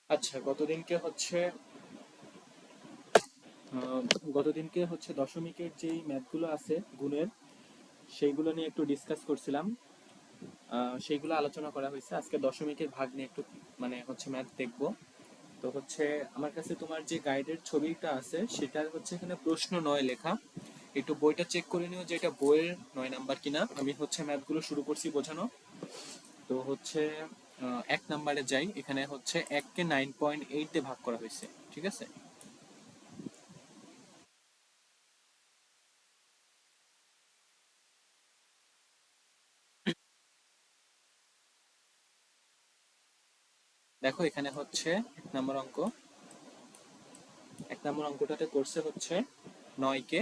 আচ্ছা, গতদিনকে হচ্ছে দশমিকের যেই ম্যাথগুলো আছে গুণের, সেইগুলো নিয়ে একটু ডিসকাস করছিলাম। সেইগুলো আলোচনা করা হয়েছে। আজকে দশমিকের ভাগ নিয়ে একটু মানে হচ্ছে ম্যাথ দেখবো। তো হচ্ছে আমার কাছে তোমার যে গাইডের ছবিটা আছে সেটার হচ্ছে এখানে প্রশ্ন 9 লেখা। একটু বইটা চেক করে নিও যে এটা বইয়ের 9 নাম্বার কিনা। আমি হচ্ছে ম্যাথগুলো শুরু করছি বোঝানো। তো হচ্ছে 1 নাম্বারে যাই। এখানে হচ্ছে 1 কে 9.8 দিয়ে ভাগ করা হয়েছে, ঠিক আছে? দেখো এখানে হচ্ছে 1 নম্বর অঙ্ক। 1 নম্বর অঙ্কটাতে করছে হচ্ছে 9 কে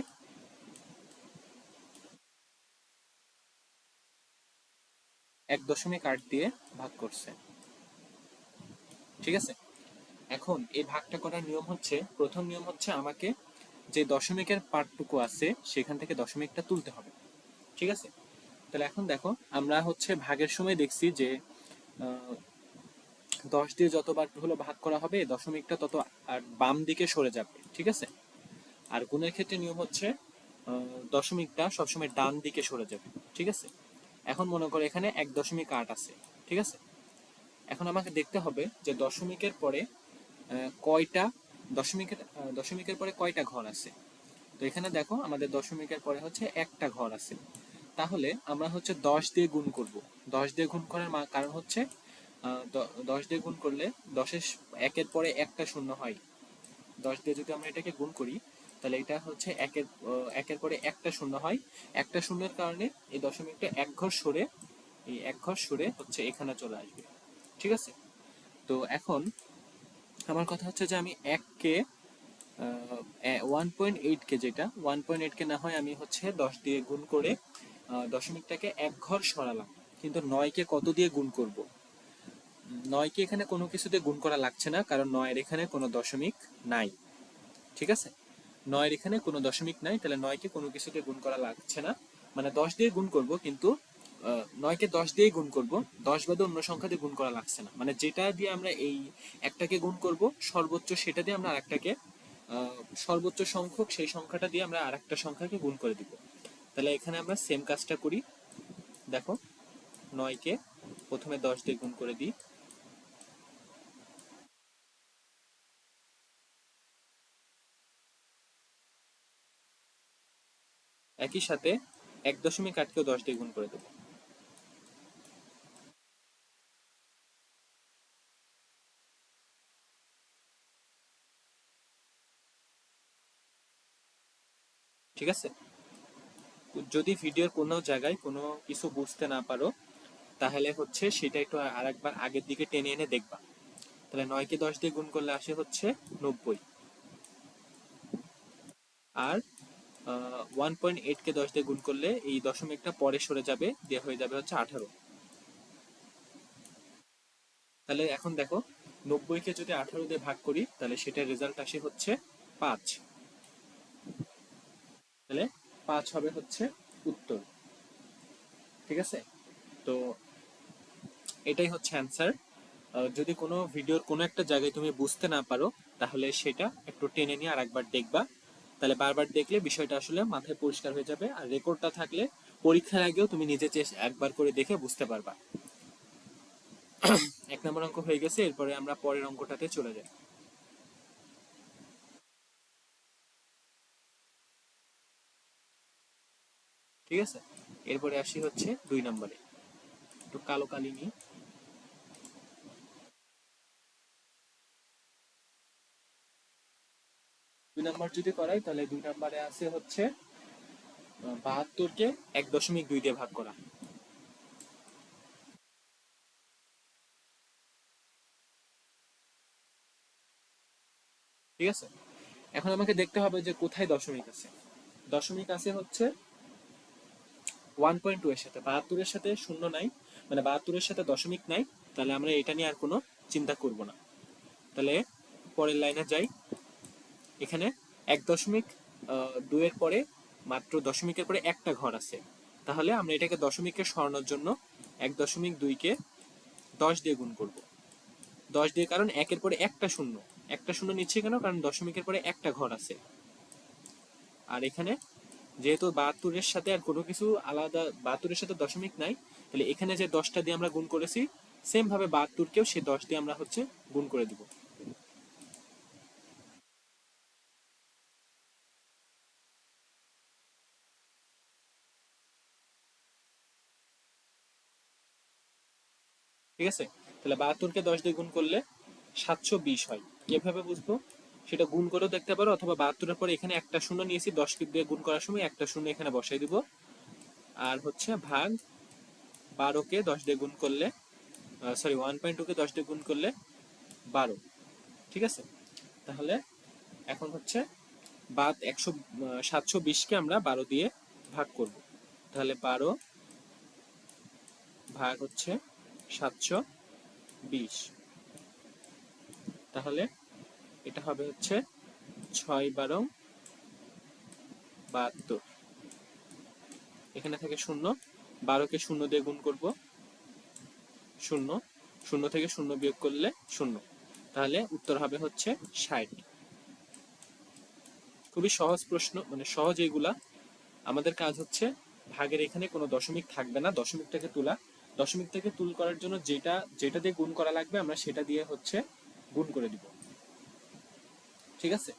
1.8 দিয়ে ভাগ করছে, ঠিক আছে? এখন এই ভাগটা করার নিয়ম হচ্ছে, প্রথম নিয়ম হচ্ছে আমাকে যে দশমিকের পার্টটুকু আছে সেখান থেকে দশমিকটা তুলতে হবে, ঠিক আছে? তাহলে এখন দেখো, আমরা হচ্ছে ভাগের সময় দেখছি যে 10 দিয়ে যতবার হলো ভাগ করা হবে দশমিকটা তত আর বাম দিকে সরে যাবে, ঠিক আছে? আর গুণের ক্ষেত্রে নিয়ম হচ্ছে দশমিকটা সবসময় ডান দিকে সরে যাবে, ঠিক আছে? এখন মনে করো এখানে 1.8 আছে, ঠিক আছে? এখন আমাকে দেখতে হবে যে দশমিকের পরে কয়টা দশমিকের পরে কয়টা ঘর আছে। তো এখানে দেখো আমাদের দশমিকের পরে হচ্ছে একটা ঘর আছে। তাহলে আমরা হচ্ছে 10 দিয়ে গুণ করব। 10 দিয়ে গুণ করার কারণ হচ্ছে 10 দিয়ে গুণ করলে 10-এর 1-এর পরে একটা শূন্য হয়। 10 দিয়ে যদি আমরা এটাকে গুণ করি তাহলে এটা হচ্ছে একের পরে একটা শূন্য হয়। একটা শূন্যের কারণে এই দশমিকটা এক ঘর সরে, এই এক ঘর সরে হচ্ছে এখানে চলে আসবে, ঠিক আছে? তো এখন আমার কথা হচ্ছে যে আমি 1 কে 1.8 কে, যেটা 1.8 কে না হয় আমি হচ্ছে 10 দিয়ে গুণ করে দশমিকটাকে এক ঘর সরালাম। কিন্তু 9 কে কত দিয়ে গুণ করব? 9 কে এখানে কোনো কিছুতে গুণ করা লাগছে না, কারণ 9-এর এখানে কোনো দশমিক নাই, ঠিক আছে? 9-এর এখানে কোনো দশমিক নাই, তাহলে 9 কে কোনো কিছুতে গুণ করা লাগছে না। মানে 10 দিয়ে গুণ করব, কিন্তু 9 কে 10 দিয়েই গুণ করব। 10 বাদে অন্য সংখ্যা দিয়ে গুণ করা লাগছে না। মানে যেটা দিয়ে আমরা এই একটাকে গুণ করব সর্বোচ্চ, সেটা দিয়ে আমরা আরেকটাকে সর্বোচ্চ সংখ্যক সেই সংখ্যাটা দিয়ে আমরা আরেকটা সংখ্যাকে গুণ করে দিব। তাহলে এখানে আমরা সেম কাজটা করি। দেখো, 9 কে প্রথমে 10 দিয়ে গুণ করে দিই। একই সাথে 1.8কেও 10 দিয়ে গুণ করে দেবো। ঠিক আছে? যদি ভিডিওর কোনো জায়গায় কোনো কিছু বুঝতে না পারো তাহলে হচ্ছে সেটা একটু আরেকবার আগের দিকে টেনে এনে দেখবা। তাহলে 9 কে 10 দিয়ে গুণ করলে আসে হচ্ছে 90। আর 1.8 কে 10 দিয়ে গুণ করলে এই দশমিকটা পরে সরে যাবে, দিয়ে হয়ে যাবে হচ্ছে 18। তাহলে এখন দেখো, 90 কে যদি 18 দিয়ে ভাগ করি তাহলে সেটার রেজাল্ট আসে হচ্ছে 5। তাহলে 5 হবে হচ্ছে উত্তর, ঠিক আছে? তো এটাই হচ্ছে অ্যান্সার। যদি কোনো ভিডিওর কোনো একটা জায়গায় তুমি বুঝতে না পারো তাহলে সেটা একটু টেনে নিয়ে আর একবার দেখবা। তাহলে বারবার দেখলে বিষয়টা আসলে মাথায় পরিষ্কার হয়ে যাবে। আর রেকর্ডটা থাকলে পরীক্ষার আগেও তুমি নিজে একবার করে দেখে বুঝতে পারবা। 1 নম্বর অঙ্ক হয়ে গেছে, এরপরে আমরা পরের অঙ্কটাতে চলে যাই, ঠিক আছে? এরপরে আসি হচ্ছে 2 নম্বরে। একটু কালো কালি নিই। 2 নম্বর যদি করাই তাহলে 2 নম্বরে আছে হচ্ছে 72কে 1.2 দিয়ে ভাগ করা, ঠিক আছে? এখন আমাকে দেখতে হবে যে কোথায় দশমিক আছে। দশমিক আছে হচ্ছে 1.2 এর সাথে, 72-এর সাথে শূন্য নাই, মানে 72-এর সাথে দশমিক নাই। তাহলে আমরা এটা নিয়ে আর কোনো চিন্তা করব না। তাহলে পরের লাইনে যাই। এখানে 1.2 এর পরে মাত্র দশমিকের পরে একটা ঘর আছে। তাহলে আমরা এটাকে দশমিককে সরানোর জন্য 1.2কে 10 দিয়ে গুণ করব। 10 দিয়ে, কারণ একের পরে একটা শূন্য, একটা শূন্য নিচ্ছে কেন, কারণ দশমিকের পরে একটা ঘর আছে। আর এখানে যেহেতু 72-এর সাথে আর কোনো কিছু আলাদা, 72-এর সাথে দশমিক নাই, তাহলে এখানে যে 10টা দিয়ে আমরা গুণ করেছি, সেম ভাবে 72-কেও সেই 10 দিয়ে আমরা হচ্ছে গুণ করে দিব। ঠিক আছে, তাহলে 72-কে 10 দিয়ে গুণ করলে 720 হয়। কিভাবে বুঝবো সেটা গুণ করেও দেখতে পারো, অথবা 72-এর পরে এখানে একটা শূন্য নিয়েছি, 10 দিয়ে গুণ করার সময় একটা শূন্য এখানে বসাই দিব। আর হচ্ছে ভাগ 12-কে 10 দিয়ে গুণ করলে, সরি 1.2-কে 10 দিয়ে গুণ করলে 12। ঠিক আছে, তাহলে এখন হচ্ছে বাদ 720-কে আমরা 12 দিয়ে ভাগ করব। তাহলে 12 ভাগ হচ্ছে 720, তাহলে এটা হবে হচ্ছে 6 12 72। এখানে থেকে শূন্য, 12-কে শূন্য দিয়ে গুণ করব, শূন্য, শূন্য থেকে শূন্য বিয়োগ করলে শূন্য, তাহলে উত্তর হবে হচ্ছে 60। খুবই সহজ প্রশ্ন, মানে সহজ এগুলা। আমাদের কাজ হচ্ছে ভাগের এখানে কোনো দশমিক থাকবে না, দশমিকটাকে তোলা। দশমিক থেকে তুল করার জন্য যেটা যেটা দিয়ে গুণ করা লাগবে আমরা সেটা দিয়ে হচ্ছে গুণ করে দিব। ঠিক আছে,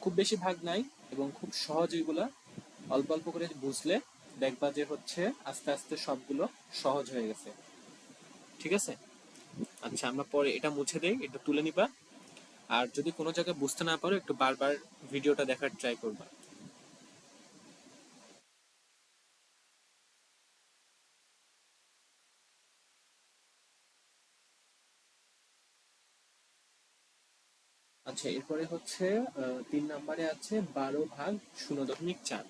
খুব বেশি ভাগ নাই এবং খুব সহজ এগুলা। অল্প অল্প করে বুঝলে দেখবা যে হচ্ছে আস্তে আস্তে সবগুলো সহজ হয়ে গেছে। ঠিক আছে, আচ্ছা আমরা পরে এটা মুছে দেই, এটা তুলে নিবা। আর যদি কোনো জায়গায় বুঝতে না পারো একটু বারবার ভিডিওটা দেখার ট্রাই করবা। আচ্ছা, এরপরে হচ্ছে 3 নম্বরে আছে 12 ভাগ 0.4।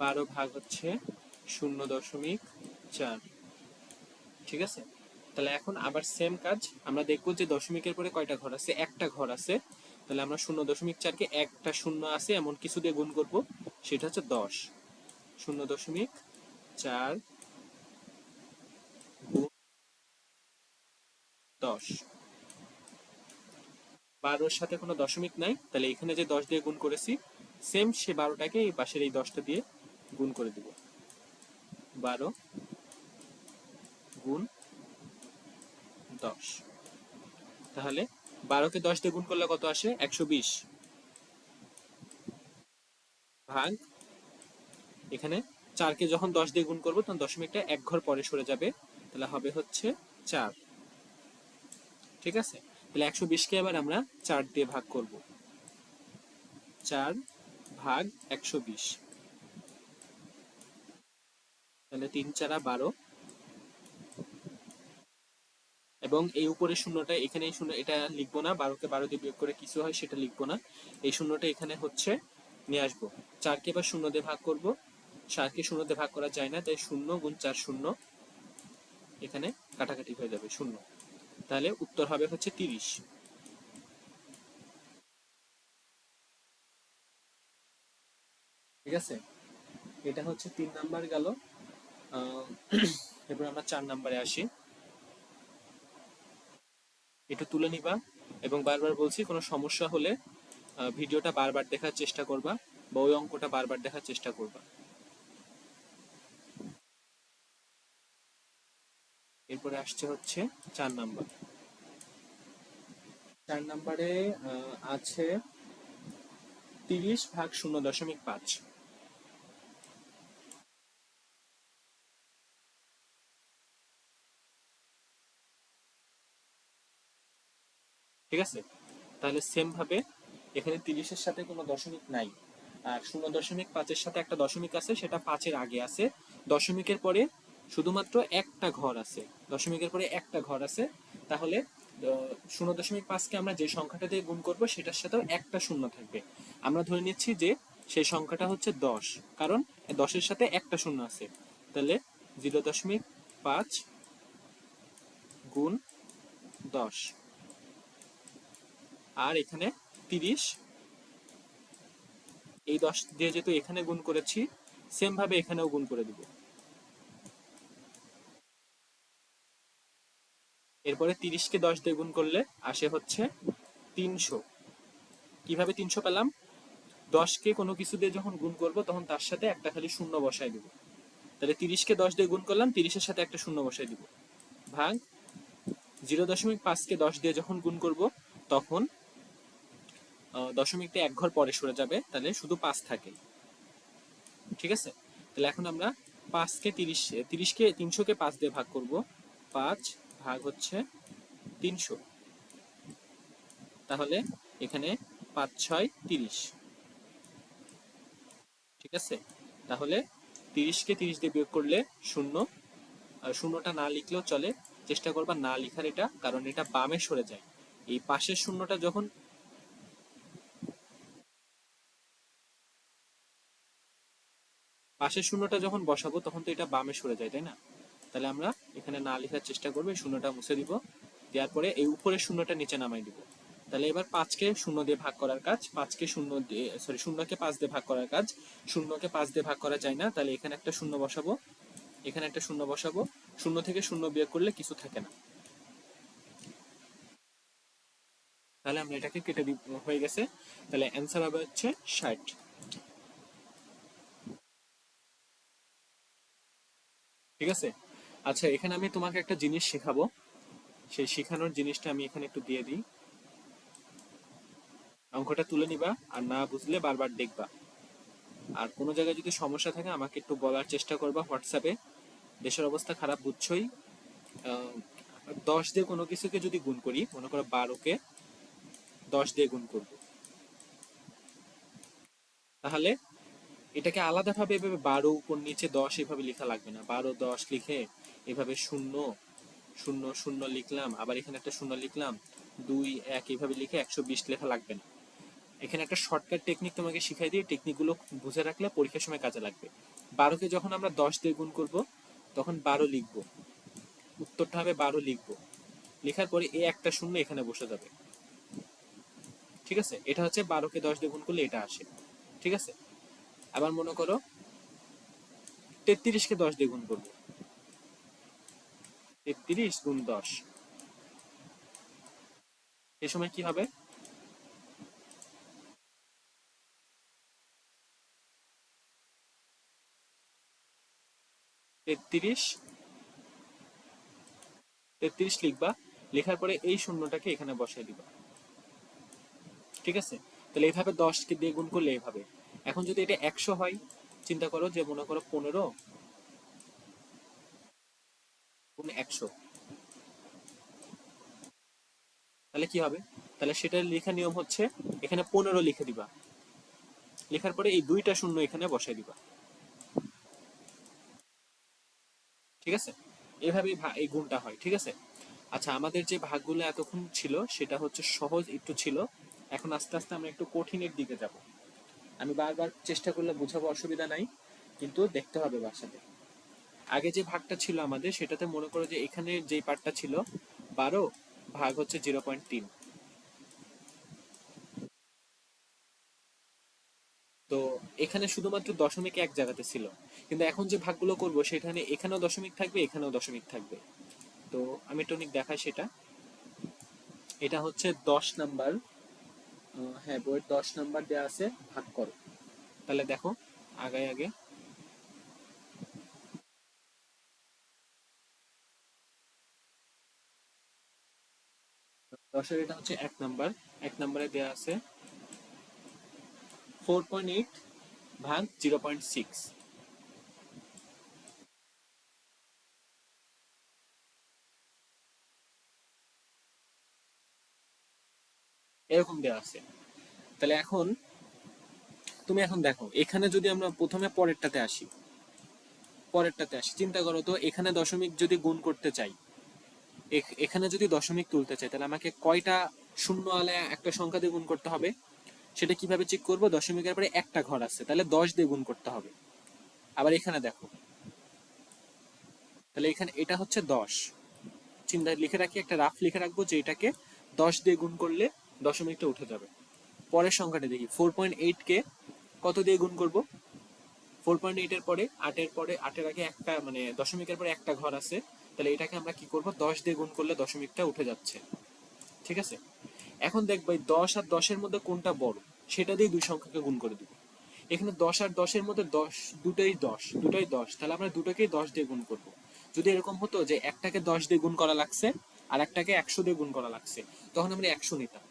12 ভাগ হচ্ছে 0.4। ঠিক আছে, তাহলে এখন আবার সেম কাজ আমরা দেখবো যে দশমিকের পরে কয়টা ঘর আছে, একটা ঘর আছে। তাহলে আমরা 0.4-কে একটা শূন্য আছে এমন কিছু দিয়ে গুণ করব, সেটা হচ্ছে 10। 0.4 গুণ 10। 12-র সাথে কোনো দশমিক নাই, তাহলে এখানে যে 10 দিয়ে গুণ করেছি, সেম সে 12টাকে এই পাশের এই 10টা দিয়ে গুণ করে দিব। 12 গুণ 10, তাহলে 12-কে 10 দিয়ে গুণ করলে কত আসে, 120। ভাগ, এখানে 4-কে যখন 10 দিয়ে গুণ করবো তখন দশমিকটা এক ঘর পরে সরে যাবে, তাহলে হবে হচ্ছে 4। ঠিক আছে, তাহলে 120-কে এবার আমরা 4 দিয়ে ভাগ করব। 4 ভাগ 120, তাহলে 3 4 12। এবং এই উপরের শূন্যটা এখানে, এই শূন্য এটা লিখবো না, 12-কে 12 দিয়ে বিয়োগ করে কিছু হয় সেটা লিখবো না। এই শূন্যটা এখানে হচ্ছে নিয়ে আসবো। 4-কে এবার শূন্য দিয়ে ভাগ করব, 4-কে শূন্য দিয়ে ভাগ করা যায় না, তাই 0 গুণ 4 শূন্য, এখানে কাটাকাটি হয়ে যাবে শূন্য, তাহলে উত্তর হবে হচ্ছে 30। ঠিক আছে, এটা হচ্ছে 3 নাম্বার গেল। আহ, এবার আমরা 4 নাম্বারে আসি। এটা তুলে নিবা এবং বারবার বলছি কোনো সমস্যা হলে ভিডিওটা বারবার দেখার চেষ্টা করবা, বা ওই অঙ্কটা বারবার দেখার চেষ্টা করবা। এরপরে আসছে হচ্ছে 4 নাম্বার। 4 নাম্বারে আছে 30 ভাগ 0.5। ঠিক আছে, তাহলে সেম ভাবে এখানে 30-এর সাথে কোনো দশমিক নাই, আর 0.5-এর সাথে একটা দশমিক আছে, সেটা 5-এর আগে আছে। দশমিকের পরে শুধুমাত্র একটা ঘর আছে, দশমিকের পরে একটা ঘর আছে, তাহলে 0.5-কে আমরা যে সংখ্যাটা দিয়ে গুণ করব সেটার সাথেও একটা শূন্য থাকবে। আমরা ধরে নিচ্ছি যে সেই সংখ্যাটা হচ্ছে 10, কারণ 10-এর সাথে একটা শূন্য আছে, তাহলে 0.5 গুণ 10। আর এখানে 30 এই 10 দিয়ে যেহেতু এখানে গুণ করেছি, সেম ভাবে এখানেও গুণ করে দিব। এরপরে 30কে 10 দিয়ে গুণ করলে আসে হচ্ছে 300। কিভাবে 300 পেলাম? 10কে কোনো কিছু দিয়ে যখন গুণ করব তখন তার সাথে একটা খালি শূন্য বসায় দিব। তাহলে 30কে 10 দিয়ে গুণ করলাম, 30-এর সাথে একটা শূন্য বসায় দিব, ভাগ 0.5কে 10 দিয়ে যখন গুণ করব তখন দশমিকটা এক ঘর পরে সরে যাবে, তাহলে শুধু 5 থাকে। ঠিক আছে, তাহলে এখন আমরা 5কে 30কে 300কে 5 দিয়ে ভাগ করব। 5 ভাগ হচ্ছে 300। তাহলে এখানে 5 6 30। ঠিক আছে, তাহলে 30কে 30 দিয়ে বিয়োগ করলে শূন্য। আর শূন্যটা না লিখলেও চলে, চেষ্টা করবা না লিখার এটা, কারণ এটা বামে সরে যায়। এই পাশের শূন্যটা যখন বসাবো তখন তো এটা বামে সরে যায়, তাই না? তাহলে আমরা এখানে না লেখার চেষ্টা করবো, এই শূন্যটা মুছে দিব। দেওয়ার পরে এই উপরের শূন্যটা নিচে নামাই দিব। তাহলে এবার 5কে শূন্য দিয়ে ভাগ করার কাজ, 5কে শূন্য দিয়ে শূন্যকে 5 দিয়ে ভাগ করার কাজ। শূন্যকে 5 দিয়ে ভাগ করা যায় না, তাহলে এখানে একটা শূন্য বসাবো, এখানে একটা শূন্য বসাবো। শূন্য থেকে শূন্য বিয়োগ করলে কিছু থাকে না। তাহলে আমরা এটাকে কেটে দিব, হয়ে গেছে। তাহলে অ্যান্সার হবে হচ্ছে 60। ঠিক আছে, আচ্ছা এখানে আমি তোমাকে একটা জিনিস শেখাবো, সেই শেখানোর জিনিসটা আমি এখানে একটু দিয়ে দিই। অঙ্কটা তুলে নিবা, আর না বুঝলে বারবার দেখবা। আর কোনো জায়গায় যদি সমস্যা থাকে আমাকে একটু বলার চেষ্টা করবা হোয়াটসঅ্যাপে। দেশের অবস্থা খারাপ বুঝছই। 10 দিয়ে কোনো কিছুকে যদি গুণ করি, মনে করো 12কে 10 দিয়ে গুণ করব, তাহলে এটাকে আলাদাভাবে এভাবে 12 উপর নিচে 10 এভাবে লেখা লাগবে না। 12 10 লিখে এভাবে শূন্য শূন্য শূন্য লিখলাম, আবার এখানে একটা শূন্য লিখলাম, 2 1 এভাবে লিখে 120 লেখা লাগবে না। এখানে একটা শর্টকাট টেকনিক তোমাকে শিখাই দিই, টেকনিকগুলো বুঝে রাখলে পরীক্ষার সময় কাজে লাগবে। 12কে যখন আমরা 10 দিয়ে গুণ করব তখন 12 লিখবো, উত্তরটা হবে 12 লিখবো। লেখার পরে এই একটা শূন্য এখানে বসে যাবে। ঠিক আছে, এটা হচ্ছে 12কে 10 দিয়ে গুণ করলে এটা আসে। ঠিক আছে, আবার মনে করো 33কে 10 দিয়ে গুণ করবো, 33 গুণ 10, এই সময় কি হবে? 33 33 লিখবা, লেখার পরে এই শূন্যটাকে এখানে বসাই দিবা। ঠিক আছে, তাহলে এইভাবে 10কে দিয়ে গুণ করলে এইভাবে। এখন যদি এটা 100 হয়, চিন্তা করো যে মনে করো 15 গুণ 100, তাহলে কি হবে? তাহলে সেটার লেখা নিয়ম হচ্ছে এখানে 15 লিখে দিবা, লেখার পরে এই দুইটা শূন্য এখানে বসাই দিবা। ঠিক আছে, এভাবেই এই গুণটা হয়। ঠিক আছে, আচ্ছা আমাদের যে ভাগগুলো এতক্ষণ ছিল সেটা হচ্ছে সহজ একটু ছিল, এখন আস্তে আস্তে আমরা একটু কঠিনের দিকে যাব। আমি বারবার চেষ্টা করলে বোঝাবো, অসুবিধা নাই, কিন্তু দেখতে হবে বাসাতে। আগে যে ভাগটা ছিল আমাদের, সেটাতে মনে করো যে এখানে যে পার্টটা ছিল 12 ভাগ হচ্ছে 0.3। তো এখানে শুধুমাত্র দশমিক এক জায়গাতে ছিল, কিন্তু এখন যে ভাগগুলো করব সেখানে এখানেও দশমিক থাকবে, এখানেও দশমিক থাকবে। তো আমি টনিক দেখাই সেটা। এটা হচ্ছে 10 নাম্বার, হ্যাঁ বইয়ের 10 নাম্বার দেওয়া আছে, ভাগ করো। তাহলে দেখো, আগে আগে 10-এর এটা হচ্ছে 1 নাম্বার। 1 নাম্বারে দেওয়া আছে 4.8 ভাগ 0.6, এরকম দেওয়া আছে। তাহলে এখন তুমি এখন দেখো, এখানে যদি আমরা প্রথমে পরেরটাতে আসি, চিন্তা করো তো, এখানে দশমিক যদি গুণ করতে চাই, এখানে যদি দশমিক তুলতে চাই, তাহলে আমাকে কয়টা শূন্য আলে একটা সংখ্যা দিয়ে গুণ করতে হবে? সেটা কিভাবে চেক করবো? দশমিকের পরে একটা ঘর আছে, তাহলে 10 দিয়ে গুণ করতে হবে। আবার এখানে দেখো, তাহলে এখানে এটা হচ্ছে 10। চিন্তা লিখে রাখি, একটা রাফ লিখে রাখবো যে এটাকে 10 দিয়ে গুণ করলে দশমিকটা উঠে যাবে। পরের সংখ্যাটা দেখি, 4.8 কে কত দিয়ে গুণ করব? 4.8 এর পরে 8 এর পরে 8 এর আগে একটা মানে দশমিকের পরে একটা ঘর আছে, তাহলে এটাকে আমরা কি করব, 10 দিয়ে গুণ করলে দশমিকটা উঠে যাচ্ছে। ঠিক আছে, এখন দেখবো এই 10 আর 10 এর মধ্যে কোনটা বড়, সেটা দিয়ে দুই সংখ্যাকে গুণ করে দিব। এখানে 10 আর 10 এর মধ্যে 10, দুটাই 10, তাহলে আমরা দুটোকেই 10 দিয়ে গুণ করব। যদি এরকম হতো যে একটাকে 10 দিয়ে গুণ করা লাগছে আর একটাকে 100 দিয়ে গুণ করা লাগছে, তখন আমরা 100 নিতাম।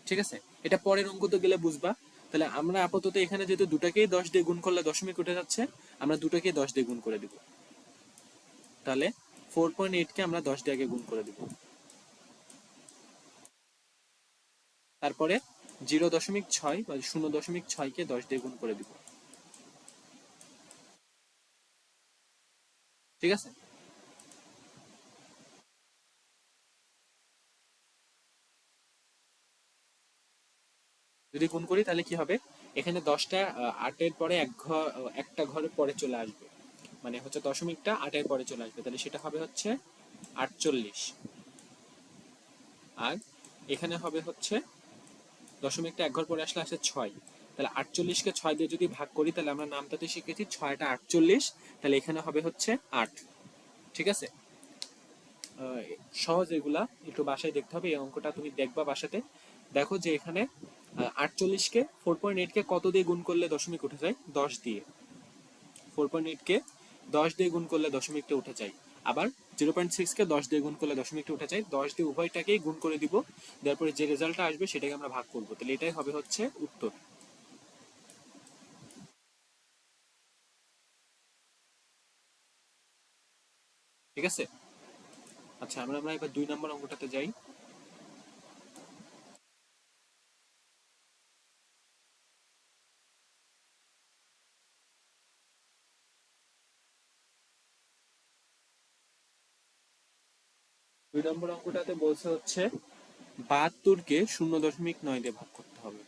ঠিক আছে, এটা পরের অঙ্কতে গেলে বুঝবা। তাহলে আমরা আপাতত এখানে যেহেতু দুটাকেই 10 দিয়ে গুণ করলে দশমিক উঠে যাচ্ছে, আমরা দুটাকেই 10 দিয়ে গুণ করে দিব। তাহলে 4.8 কে আমরা 10 দিয়ে আগে গুণ করে দিব। তারপরে 0.6 বা 0.6 কে 10 দিয়ে গুণ করে দিব। ঠিক আছে, যদি গুণ করি তাহলে কি হবে, এখানে 10টা 8-এর পরে একটা ঘরের পরে চলে আসবে, মানে হচ্ছে দশমিকটা 8-এর পরে চলে আসবে, তাহলে সেটা হবে হচ্ছে 48। আর এখানে হবে হচ্ছে দশমিকটা এক ঘর পরে আসলে আসে 6, তাহলে 48-কে 6 দিয়ে যদি ভাগ করি, তাহলে আমরা নামটাতে শিখেছি 6টা 48, তাহলে এখানে হবে হচ্ছে 8। ঠিক আছে, সহজ এগুলা, একটু বাসায় দেখতে হবে। এই অঙ্কটা তুমি দেখবা বাসাতে, দেখো যে এখানে 48-কে 4.8 কে কত দিয়ে গুণ করলে দশমিক উঠে যায়, 10 দিয়ে। 4.8 কে 10 দিয়ে গুণ করলে দশমিকটা উঠে যায়। আবার 0.6 কে 10 দিয়ে গুণ করলে দশমিকটা উঠে যায়। 10 দিয়ে উভয়টাকেই গুণ করে দিব, তারপরে যে রেজাল্টটা আসবে সেটাকে আমরা ভাগ করবো, তাহলে এটাই হবে হচ্ছে উত্তর। ঠিক আছে, আচ্ছা আমরা এবার 2 নম্বর অঙ্কটাতে যাই। 2 নম্বর অঙ্কটাতে বলছে হচ্ছে 72-কে 0.9 দিয়ে ভাগ করতে হবে।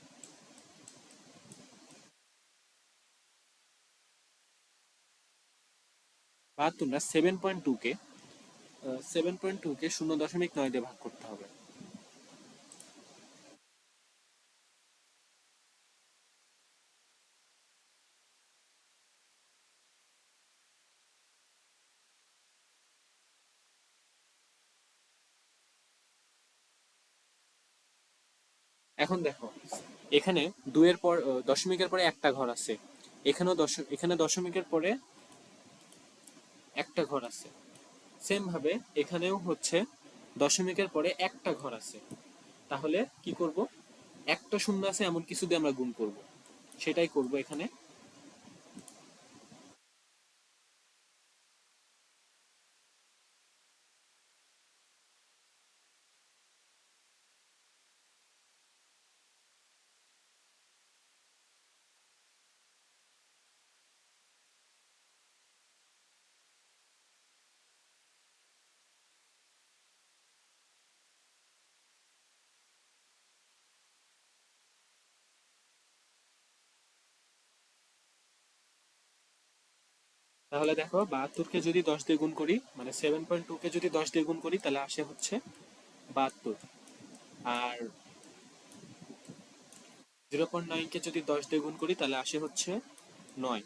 72 না, 7.2-কে 0.9 দিয়ে ভাগ করতে হবে। এখন দেখো, এখানে 2-এর পর দশমিকের পরে একটা ঘর আছে, এখানে দশমিকের পরে একটা ঘর আছে। সেম ভাবে এখানেও হচ্ছে দশমিকের পরে একটা ঘর আছে। তাহলে কি করব, একটা শূন্য আছে এমন কিছু দিয়ে আমরা গুণ করব, সেটাই করব এখানে। তাহলে দেখো 72-কে যদি 10 দিয়ে গুণ করি, মানে 7.2-কে যদি 10 দিয়ে গুণ করি, তাহলে আসে হচ্ছে 72। আর 0.9-কে যদি 10 দিয়ে গুণ করি, তাহলে আসে হচ্ছে 9।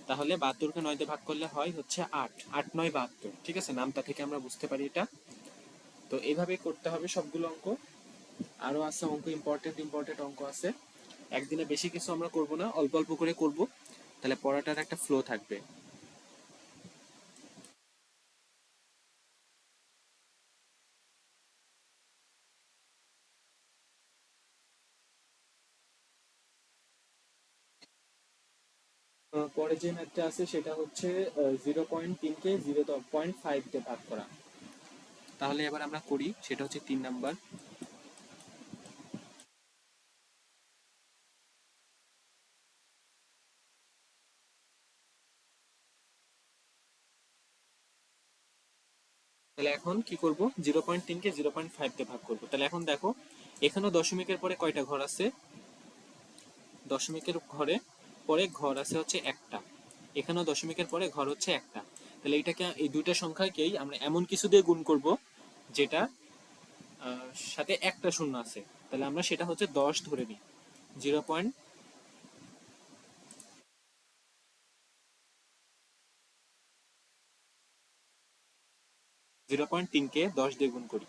তাহলে 72-কে 9 দিয়ে ভাগ করলে হয় হচ্ছে 8, 8 9 72। ঠিক আছে, নামটা থেকে আমরা বুঝতে পারি এটা। তো এইভাবেই করতে হবে সবগুলো অঙ্ক। আরো আছে অঙ্ক, ইম্পর্টেন্ট ইম্পর্টেন্ট অঙ্ক আছে। একদিনে বেশি কিছু আমরা করব না, অল্প অল্প করে করব, তাহলে পড়াটার একটা ফ্লো থাকবে। পরে যে ম্যাথটা আছে সেটা হচ্ছে 0.3-কে 0.5 দিয়ে ভাগ করা। তাহলে এবার আমরা করি, সেটা হচ্ছে 3 নাম্বার। তাহলে এখন কি করব, 0.3-কে 0.5 দিয়ে ভাগ করব। তাহলে এখন দেখো, এখানেও দশমিকের পরে কয়টা ঘর আছে, দশমিকের পরে ঘর আছে হচ্ছে একটা, এখানেও দশমিকের পরে ঘর হচ্ছে একটা। তাহলে এটাকে, এই দুইটা সংখ্যাকেই আমরা এমন কিছু দিয়ে গুণ করব যেটা সাথে একটা শূন্য আছে, তাহলে আমরা সেটা হচ্ছে 10 ধরে নিই। 0.10 0.3 কে 10 দিয়ে গুণ করি।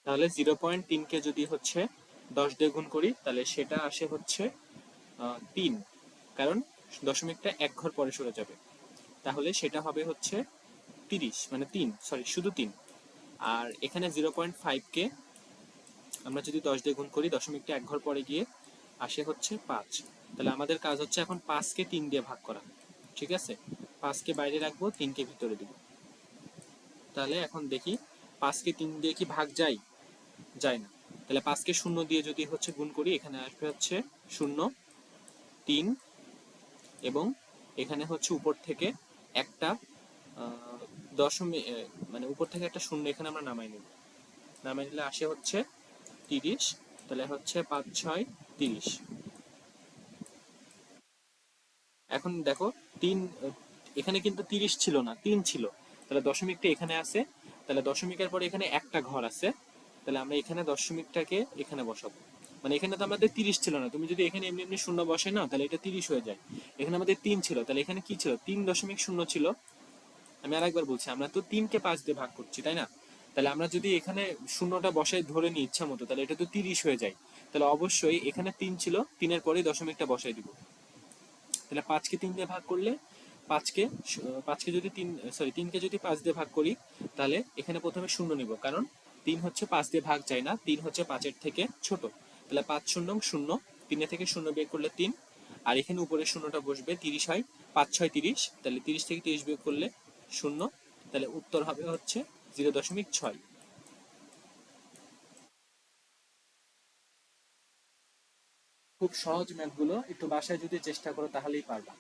তাহলে 0.3 কে যদি হচ্ছে 10 দিয়ে গুণ করি তাহলে সেটা আসে হচ্ছে 3, কারণ দশমিকটা এক ঘর পরে সরে যাবে। তাহলে সেটা হবে হচ্ছে 30, মানে 3, সরি শুধু 3। আর এখানে 0.5 কে আমরা যদি 10 দিয়ে গুণ করি দশমিকটা এক ঘর পরে গিয়ে আসে হচ্ছে 5। তাহলে আমাদের কাজ হচ্ছে এখন 5কে 3 দিয়ে ভাগ করা। ঠিক আছে, 5কে বাইরে রাখবো, 3কে ভিতরে দিব। তাহলে এখন দেখি 5কে 3 দিয়ে কি ভাগ যায়? যায় না। তাহলে 5কে 0 দিয়ে যদি হচ্ছে গুণ করি, এখানে আসবে হচ্ছে 0, 3, এবং এখানে হচ্ছে উপর থেকে একটা দশমিক, মানে উপর থেকে একটা শূন্য এখানে আমরা নামাই নেব। নামাই নিলে আসে হচ্ছে 30। তাহলে হচ্ছে 5, 6, 30। এখন দেখো 3, এখানে কিন্তু 30 ছিল না, 3 ছিল। তাহলে দশমিকটা এখানে আছে, তাহলে দশমিকের পরে এখানে একটা ঘর আছে। তাহলে আমরা এখানে দশমিকটাকে এখানে বসাবো। মানে এখানে তো আমাদের 30 ছিল না, তুমি যদি এখানে এমনি এমনি শূন্য বসে না তাহলে এটা 30 হয়ে যায়। এখানে আমাদের 3 ছিল, তাহলে এখানে কি ছিল? 3.0 ছিল। আমি আরেকবার বলছি, আমরা তো 3কে 5 দিয়ে ভাগ করছি, তাই না? তাহলে আমরা যদি এখানে শূন্যটা বসাই ধরে নিই ইচ্ছা মতো, তাহলে এটা তো 30 হয়ে যায়। তাহলে অবশ্যই এখানে 3 ছিল, 3-এর পরেই দশমিকটা বসাই দিব। তাহলে 5কে 3 দিয়ে ভাগ করলে, পাঁচকে পাঁচকে যদি 3, সরি 3কে যদি 5 দিয়ে ভাগ করি, তাহলে এখানে প্রথমে শূন্য নিব, কারণ 3 হচ্ছে 5 দিয়ে ভাগ যায় না, 3 হচ্ছে 5-এর থেকে ছোট। তাহলে 5 শূন্য শূন্য, 3 থেকে শূন্য বের করলে 3, আর এখানে উপরে শূন্যটা বসবে, 30 হয়, 5, 6, 30। তাহলে 30 থেকে 30 বিয়োগ করলে শূন্য। তাহলে উত্তর হবে হচ্ছে 0.6। খুব সহজ ম্যাথগুলো একটু বাসায় যদি চেষ্টা করো তাহলেই পারবা,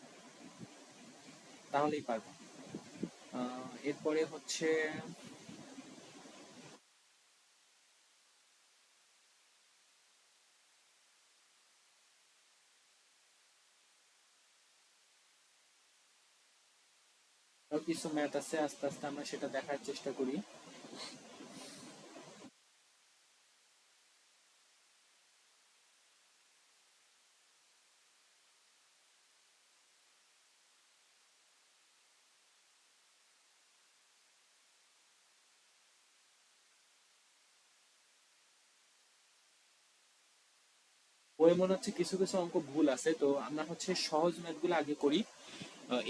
তাহলেই পারবা। এরপরে হচ্ছে আরো কিছু ম্যাথ আছে, আস্তে আস্তে আমরা সেটা দেখার চেষ্টা করি। বই মনে হচ্ছে কিছু কিছু অঙ্ক ভুল আছে, তো আমরা হচ্ছে সহজ ম্যাথগুলো আগে করি।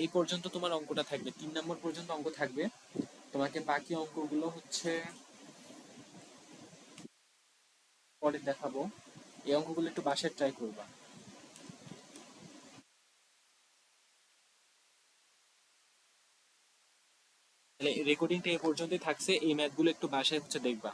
এই পর্যন্ত তোমার অঙ্কটা থাকবে, 3 নম্বর পর্যন্ত অঙ্ক থাকবে। তোমাকে বাকি অঙ্কগুলো হচ্ছে পরে দেখাবো। এই অঙ্কগুলো একটু বাসায় ট্রাই করবা। তাহলে রেকর্ডিংটা এই পর্যন্তই থাকছে, এই ম্যাথগুলো একটু বাসায় হচ্ছে দেখবা।